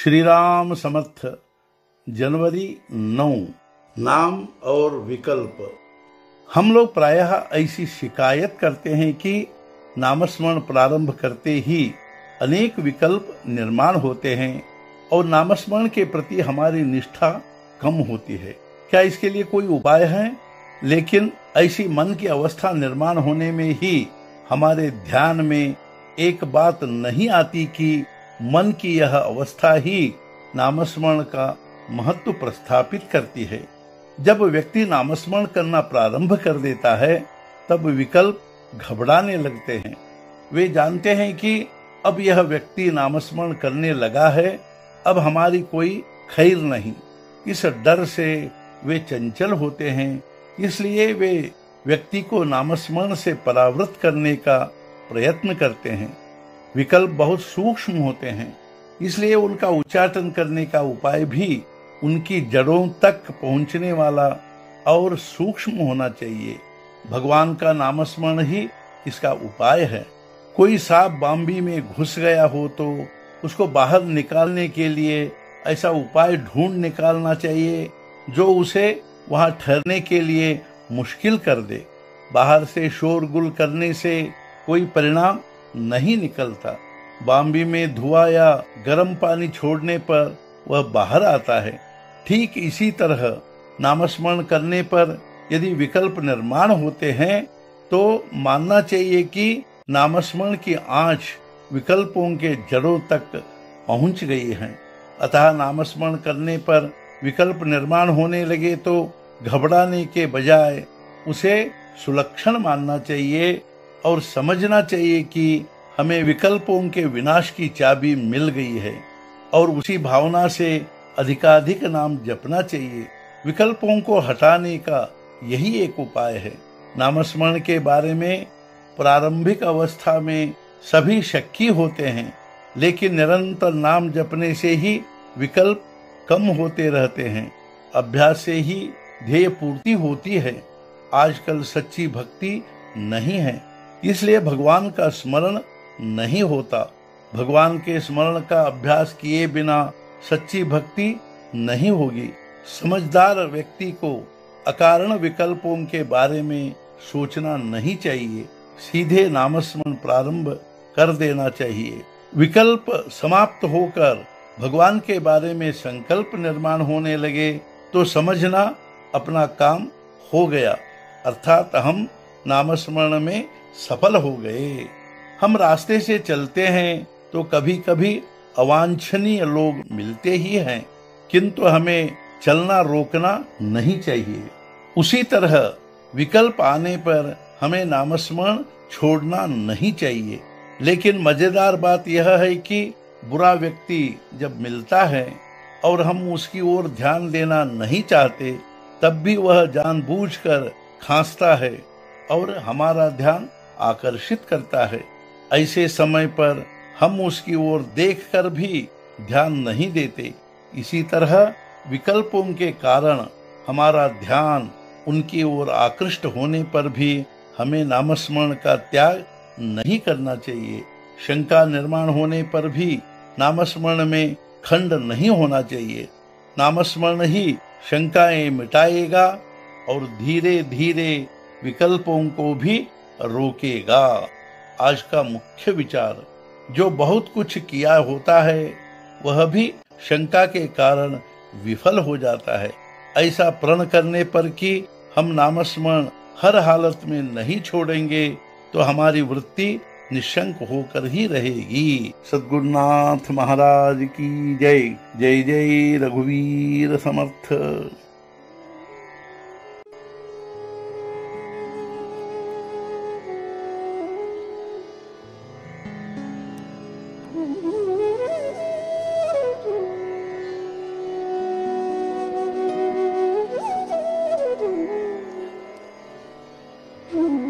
श्री राम समर्थ। जनवरी 9। नाम और विकल्प। हम लोग प्रायः ऐसी शिकायत करते हैं कि नामस्मरण प्रारंभ करते ही अनेक विकल्प निर्माण होते हैं और नामस्मरण के प्रति हमारी निष्ठा कम होती है। क्या इसके लिए कोई उपाय है? लेकिन ऐसी मन की अवस्था निर्माण होने में ही हमारे ध्यान में एक बात नहीं आती कि मन की यह अवस्था ही नामस्मरण का महत्व प्रस्थापित करती है। जब व्यक्ति नामस्मरण करना प्रारंभ कर देता है तब विकल्प घबराने लगते हैं। वे जानते हैं कि अब यह व्यक्ति नामस्मरण करने लगा है, अब हमारी कोई खैर नहीं। इस डर से वे चंचल होते हैं, इसलिए वे व्यक्ति को नामस्मरण से परावृत करने का प्रयत्न करते हैं। विकल्प बहुत सूक्ष्म होते हैं, इसलिए उनका उच्चाटन करने का उपाय भी उनकी जड़ों तक पहुंचने वाला और सूक्ष्म होना चाहिए। भगवान का नामस्मरण ही इसका उपाय है। कोई सांप बांबी में घुस गया हो तो उसको बाहर निकालने के लिए ऐसा उपाय ढूंढ निकालना चाहिए जो उसे वहां ठहरने के लिए मुश्किल कर दे। बाहर से शोरगुल करने से कोई परिणाम नहीं निकलता। बांबी में धुआं या गर्म पानी छोड़ने पर वह बाहर आता है। ठीक इसी तरह नामस्मरण करने पर यदि विकल्प निर्माण होते हैं तो मानना चाहिए कि नामस्मरण की आँच विकल्पों के जड़ों तक पहुंच गई है। अतः नामस्मरण करने पर विकल्प निर्माण होने लगे तो घबराने के बजाय उसे सुलक्षण मानना चाहिए और समझना चाहिए कि हमें विकल्पों के विनाश की चाबी मिल गई है और उसी भावना से अधिकाधिक नाम जपना चाहिए। विकल्पों को हटाने का यही एक उपाय है। नामस्मरण के बारे में प्रारंभिक अवस्था में सभी शक्की होते हैं, लेकिन निरंतर नाम जपने से ही विकल्प कम होते रहते हैं। अभ्यास से ही ध्येय पूर्ति होती है। आजकल सच्ची भक्ति नहीं है, इसलिए भगवान का स्मरण नहीं होता। भगवान के स्मरण का अभ्यास किए बिना सच्ची भक्ति नहीं होगी। समझदार व्यक्ति को अकारण विकल्पों के बारे में सोचना नहीं चाहिए, सीधे नामस्मरण प्रारंभ कर देना चाहिए। विकल्प समाप्त होकर भगवान के बारे में संकल्प निर्माण होने लगे तो समझना अपना काम हो गया, अर्थात हम नामस्मरण में सफल हो गए। हम रास्ते से चलते हैं तो कभी कभी अवांछनीय लोग मिलते ही हैं, किंतु हमें चलना रोकना नहीं चाहिए। उसी तरह विकल्प आने पर हमें नामस्मरण छोड़ना नहीं चाहिए। लेकिन मजेदार बात यह है कि बुरा व्यक्ति जब मिलता है और हम उसकी ओर ध्यान देना नहीं चाहते, तब भी वह जानबूझकर खांसता है और हमारा ध्यान आकर्षित करता है। ऐसे समय पर हम उसकी ओर देखकर भी ध्यान नहीं देते। इसी तरह विकल्पों के कारण हमारा ध्यान उनकी ओर आकृष्ट होने पर भी हमें नामस्मरण का त्याग नहीं करना चाहिए। शंका निर्माण होने पर भी नामस्मरण में खंड नहीं होना चाहिए। नामस्मरण ही शंकाएं मिटाएगा और धीरे धीरे विकल्पों को भी रोकेगा। आज का मुख्य विचार, जो बहुत कुछ किया होता है वह भी शंका के कारण विफल हो जाता है। ऐसा प्रण करने पर कि हम नामस्मरण हर हालत में नहीं छोड़ेंगे तो हमारी वृत्ति निशंक होकर ही रहेगी। सद्गुरुनाथ महाराज की जय। जय जय रघुवीर समर्थ। Mm-hmm.